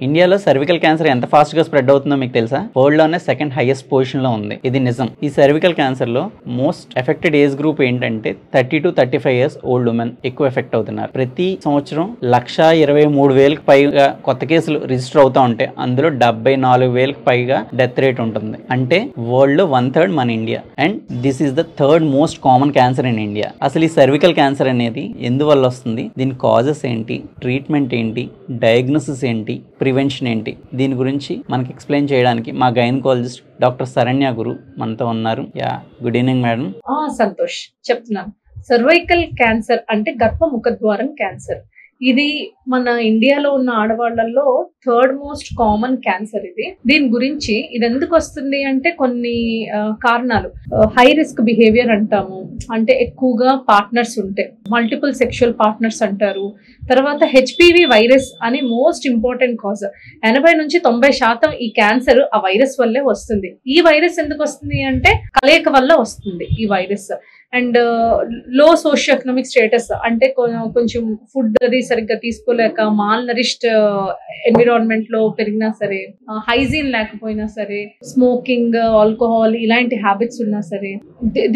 ఇండియాలో cervical cancer ఎంత fast గా స్ప్రెడ్ అవుతుందో మీకు తెలుసా? వరల్డ్ లోనే సెకండ్ హైయెస్ట్ పొజిషన్ లో ఉంది. ఇది నిజం. ఈ సర్వికల్ క్యాన్సర్ లో మోస్ట్ ఎఫెక్టెడ్ ఏజ్ గ్రూప్ ఏంటంటే 30 to 35 years ఓల్డ్ ఉమెన్ ఎక్కువ ఎఫెక్ట్ అవుతున్నారు. ప్రతి సంవత్సరం 1,23,000 పైగా కొత్త కేసులు రిజిస్టర్ అవుతా ఉంటే అందులో 74,000 పైగా డెత్ రేట్ ఉంటుంది. అంటే వరల్డ్ లో 1/3 మన India. And this is the third most common cancer in India. అసలు ఈ సర్వికల్ క్యాన్సర్ అనేది ఎందువల్ల వస్తుంది, దీని కాజెస్ ఏంటి, ట్రీట్మెంట్ ఏంటి, డయాగ్నోసిస్ ఏంటి, ప్రివెన్షన్ ఏంటి, దీని గురించి మనకి ఎక్స్ప్లెయిన్ చేయడానికి మా గైనకాలజిస్ట్ డాక్టర్ శరణ్య గురు మనతో ఉన్నారు. Good evening madam. సంతోష్ చెప్తున్నాను. సర్వైకల్ క్యాన్సర్ అంటే గర్భ ముఖద్వారం క్యాన్సర్. ఇది మన ఇండియాలో ఉన్న ఆడవాళ్లలో థర్డ్ మోస్ట్ కామన్ క్యాన్సర్. దీని గురించి ఇది ఎందుకు వస్తుంది అంటే కొన్ని కారణాలు. హై రిస్క్ బిహేవియర్ అంటాము, అంటే ఎక్కువగా పార్ట్నర్స్ ఉంటే, మల్టిపుల్ సెక్షువల్ పార్ట్నర్స్ అంటారు. తర్వాత హెచ్పివి వైరస్ అని మోస్ట్ ఇంపార్టెంట్ కాజ్. 80 నుంచి 90% ఈ క్యాన్సర్ ఆ వైరస్ వల్లే వస్తుంది. ఈ వైరస్ ఎందుకు వస్తుంది అంటే కలయిక వల్ల వస్తుంది ఈ వైరస్. అండ్ లో సోషియో ఎకనామిక్ స్టేటస్, అంటే కొంచెం ఫుడ్ అది సరిగ్గా తీసుకోలేక మాల్ నరిష్డ్ ఎన్విరాన్మెంట్ లో పెరిగినా సరే, హైజీన్ లేకపోయినా సరే, స్మోకింగ్, ఆల్కహాల్ ఇలాంటి హ్యాబిట్స్ ఉన్నా సరే,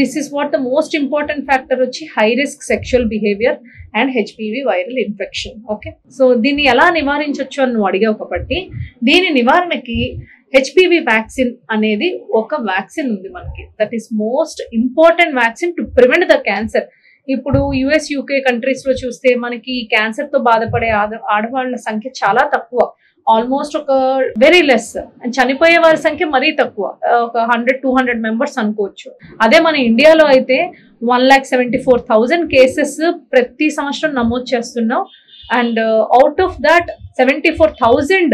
this is what the most important factor వచ్చి high risk sexual behaviour and HPV viral infection. Okay, so దీన్ని ఎలా నివారించవచ్చు అని నువ్వు అడిగావు కాబట్టి, దీని నివారణకి హెచ్పివి వ్యాక్సిన్ అనేది ఒక వ్యాక్సిన్ ఉంది మనకి. That is most important vaccine to prevent the cancer. ఇప్పుడు యుఎస్, యూకే కంట్రీస్ లో చూస్తే మనకి క్యాన్సర్ తో బాధపడే ఆడవాళ్ళ సంఖ్య చాలా తక్కువ, ఆల్మోస్ట్ ఒక వెరీ లెస్. చనిపోయే వారి సంఖ్య మరీ తక్కువ, ఒక 100-200 మెంబర్స్ అనుకోవచ్చు. అదే మన ఇండియాలో అయితే 1,74,000 కేసెస్ ప్రతి సంవత్సరం నమోదు చేస్తున్నాం. And out of that 74,000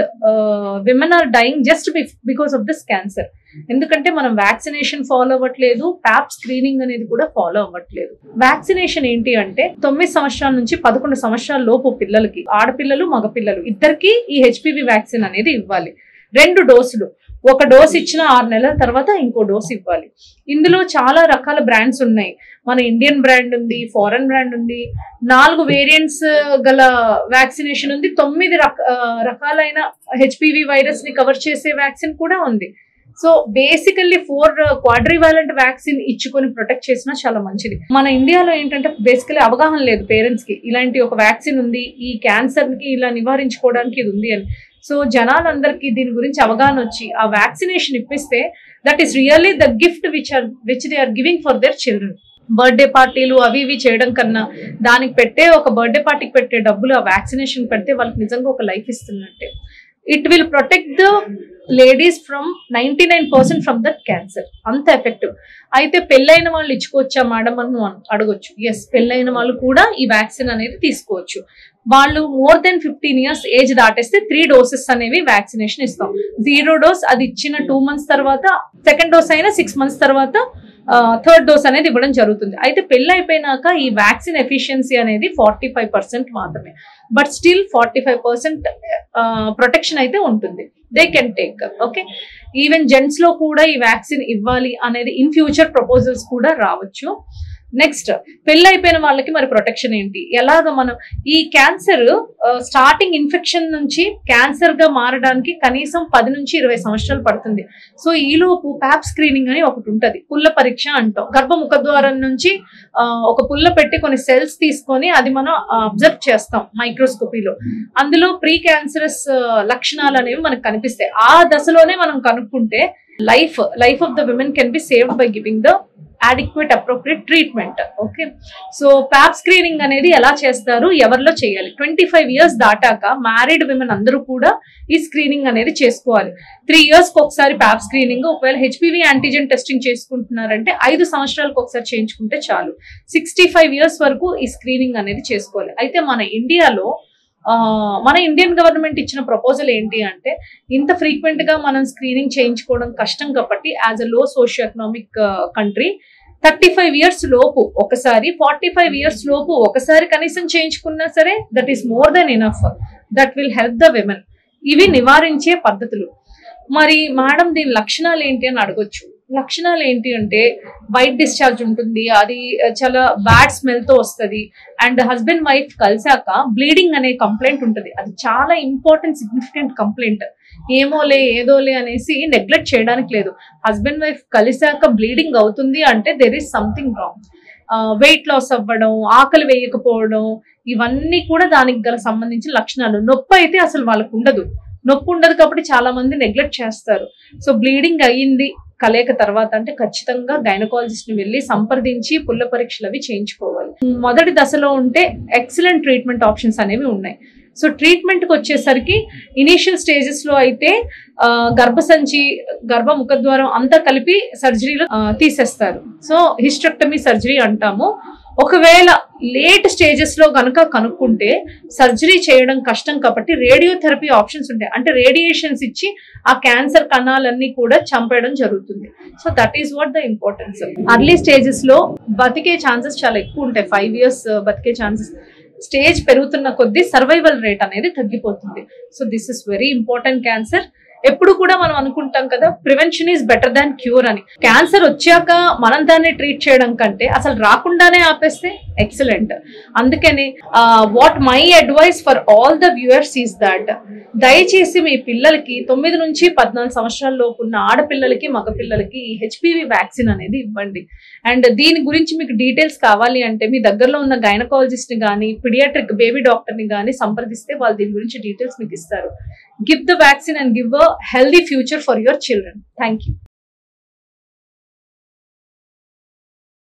women are dying just because of this cancer. ఎందుకంటే మనం వ్యాక్సినేషన్ ఫాలో అవ్వట్లేదు, ప్యాప్ స్క్రీనింగ్ అనేది కూడా ఫాలో అవ్వట్లేదు. వ్యాక్సినేషన్ ఏంటి అంటే 9 సంవత్సరాల నుంచి 11 సంవత్సరాల లోపు పిల్లలకి, ఆడపిల్లలు మగపిల్లలు ఇద్దరికి ఈ హెచ్పివి వ్యాక్సిన్ అనేది ఇవ్వాలి. 2 డోసులు, ఒక డోస్ ఇచ్చిన 6 నెలల తర్వాత ఇంకో డోస్ ఇవ్వాలి. ఇందులో చాలా రకాల బ్రాండ్స్ ఉన్నాయి. మన ఇండియన్ బ్రాండ్ ఉంది, ఫారెన్ బ్రాండ్ ఉంది, 4 వేరియంట్స్ గల వ్యాక్సినేషన్ ఉంది, 9 రకాలైన హెచ్పివి వైరస్ ని కవర్ చేసే వ్యాక్సిన్ కూడా ఉంది. సో బేసికల్లీ 4 క్వాడ్రివాలెంట్ వ్యాక్సిన్ ఇచ్చుకొని ప్రొటెక్ట్ చేసినా చాలా మంచిది. మన ఇండియాలో ఏంటంటే బేసికల్లీ అవగాహన లేదు పేరెంట్స్ కి, ఇలాంటి ఒక వ్యాక్సిన్ ఉంది, ఈ క్యాన్సర్ కి ఇలా నివారించుకోవడానికి ఇది ఉంది అని. సో జనాలందరికీ దీని గురించి అవగాహన వచ్చి ఆ వ్యాక్సినేషన్ ఇప్పిస్తే that is really the gift which they are giving for their children. Birthday పార్టీలు అవి ఇవి చేయడం కన్నా దానికి పెట్టే, ఒక బర్త్డే పార్టీకి పెట్టే డబ్బులు ఆ వ్యాక్సినేషన్ పెడితే వాళ్ళకి నిజంగా ఒక లైఫ్ ఇస్తున్నట్టే. It will protect the ladies from 99% from that cancer. అంత ఎఫెక్టివ్. అయితే పెళ్ళైన వాళ్ళు ఇచ్చుకోవచ్చా మేడం అని నువ్వు అడగొచ్చు. ఎస్, పెళ్ళైన వాళ్ళు కూడా ఈ వ్యాక్సిన్ అనేది తీసుకోవచ్చు. వాళ్ళు మోర్ దెన్ 15 years ఏజ్ దాటేస్తే 3 doses అనేవి వ్యాక్సినేషన్ ఇస్తాం. 0 dose అది ఇచ్చిన 2 months తర్వాత, సెకండ్ డోస్ అయినా 6 months తర్వాత థర్డ్ డోస్ అనేది ఇవ్వడం జరుగుతుంది. అయితే పెళ్లి అయిపోయినాక ఈ వ్యాక్సిన్ ఎఫిషియన్సీ అనేది 45% మాత్రమే. బట్ స్టిల్ 45% ప్రొటెక్షన్ అయితే ఉంటుంది. They can take. Okay, even gents లో కూడా ఈ వ్యాక్సిన్ ఇవ్వాలి అనేది ఇన్ ఫ్యూచర్ ప్రపోజల్స్ కూడా రావచ్చు. నెక్స్ట్, పెళ్లి అయిపోయిన వాళ్ళకి మరి ప్రొటెక్షన్ ఏంటి, ఎలాగ మనం ఈ క్యాన్సర్ స్టార్టింగ్ ఇన్ఫెక్షన్ నుంచి క్యాన్సర్ గా మారడానికి కనీసం 10 నుంచి 20 సంవత్సరాలు పడుతుంది. సో ఈలోపు ప్యాప్ స్క్రీనింగ్ అని ఒకటి ఉంటది, పుల్ల పరీక్ష అంటాం. గర్భ ముఖద్వారం నుంచి ఒక పుల్ల పెట్టి కొన్ని సెల్స్ తీసుకొని అది మనం అబ్జర్వ్ చేస్తాం మైక్రోస్కోపీలో. అందులో ప్రీ క్యాన్సరస్ లక్షణాలు అనేవి మనకు కనిపిస్తాయి. ఆ దశలోనే మనం కనుక్కుంటే life of the women can be saved by giving the adequate appropriate treatment. Okay, so Pap screening అనేది ఎలా చేస్తారు, ఎవరిలో చేయాలి? 25 years దాటాక మ్యారీడ్ విమెన్ అందరూ కూడా ఈ స్క్రీనింగ్ అనేది చేసుకోవాలి. 3 years ఒకసారి ప్యాప్ స్క్రీనింగ్. ఒకవేళ హెచ్పివి యాంటీజెన్ టెస్టింగ్ చేసుకుంటున్నారంటే 5 సంవత్సరాలకు ఒకసారి చేయించుకుంటే చాలు. 65 years వరకు ఈ స్క్రీనింగ్ అనేది చేసుకోవాలి. అయితే మన ఇండియాలో మన ఇండియన్ గవర్నమెంట్ ఇచ్చిన ప్రపోజల్ ఏంటి అంటే, ఇంత ఫ్రీక్వెంట్ గా మనం స్క్రీనింగ్ చేయించుకోవడం కష్టం కాబట్టి యాజ్ అ లో సోషియో ఎకనామిక్ కంట్రీ 35 years లోపు ఒకసారి, 45 years లోపు ఒకసారి కనీసం చేయించుకున్నా సరే that is more than enough. That will help the women. ఇవి నివారించే పద్ధతులు. మరి మేడం దీని లక్షణాలు ఏంటి అని అడగొచ్చు. లక్షణాలు ఏంటి అంటే వైట్ డిశ్చార్జ్ ఉంటుంది, అది చాలా బ్యాడ్ స్మెల్ తో వస్తుంది. అండ్ హస్బెండ్ వైఫ్ కలిసాక బ్లీడింగ్ అనే కంప్లైంట్ ఉంటుంది. అది చాలా ఇంపార్టెంట్ సిగ్నిఫికెంట్ కంప్లైంట్. ఏదోలే అనేసి నెగ్లెక్ట్ చేయడానికి లేదు. హస్బెండ్ వైఫ్ కలిసాక బ్లీడింగ్ అవుతుంది అంటే there is something wrong. Weight loss అవ్వడం, ఆకలి వేయకపోవడం, ఇవన్నీ కూడా దానికి గల సంబంధించిన లక్షణాలు. నొప్పి అయితే అసలు వాళ్ళకు ఉండదు. నొప్పి ఉండదు కాబట్టి చాలా మంది నెగ్లెక్ట్ చేస్తారు. సో బ్లీడింగ్ అయ్యింది కలయిక తర్వాత అంటే ఖచ్చితంగా గైనకాలజిస్ట్ ని వెళ్ళి సంప్రదించి పుల్ల పరీక్షలు అవి చేయించుకోవాలి. మొదటి దశలో ఉంటే ఎక్సలెంట్ ట్రీట్మెంట్ ఆప్షన్స్ అనేవి ఉన్నాయి. సో ట్రీట్మెంట్ కి వచ్చేసరికి ఇనీషియల్ స్టేజెస్ లో అయితే గర్భసంచి, గర్భ ముఖద్వారం అంతా కలిపి సర్జరీలో తీసేస్తారు. సో హిస్టెక్టమీ సర్జరీ అంటాము. ఒకవేళ లేట్ స్టేజెస్ లో కనుక కనుక్కుంటే సర్జరీ చేయడం కష్టం కాబట్టి రేడియోథెరపీ ఆప్షన్స్ ఉంటాయి. అంటే రేడియేషన్స్ ఇచ్చి ఆ క్యాన్సర్ కణాలన్నీ కూడా చంపేయడం జరుగుతుంది. So that is what the importance. Early stages లో బతికే ఛాన్సెస్ చాలా ఎక్కువ ఉంటాయి. 5 years బతికే ఛాన్సెస్. స్టేజ్ పెరుగుతున్న కొద్దీ సర్వైవల్ రేట్ అనేది తగ్గిపోతుంది. So this is very important cancer. ఎప్పుడు కూడా మనం అనుకుంటాం కదా, prevention is better than cure అని. క్యాన్సర్ వచ్చాక మనం దాన్ని ట్రీట్ చేయడం కంటే అసలు రాకుండానే ఆపేస్తే ఎక్సలెంట్. అందుకని what my advice for all the viewers is that దయచేసి మీ పిల్లలకి 9 నుంచి 14 సంవత్సరాల లోపు ఉన్న ఆడపిల్లలకి, మగపిల్లలకి హెచ్పివి వ్యాక్సిన్ అనేది ఇవ్వండి. అండ్ దీని గురించి మీకు డీటెయిల్స్ కావాలి అంటే మీ దగ్గరలో ఉన్న గైనకాలజిస్ట్ ని కానీ, పిడియాట్రిక్ బేబీ డాక్టర్ ని కానీ సంప్రదిస్తే వాళ్ళు దీని గురించి డీటెయిల్స్ మీకు ఇస్తారు. Give the vaccine and give a healthy future for your children. Thank you.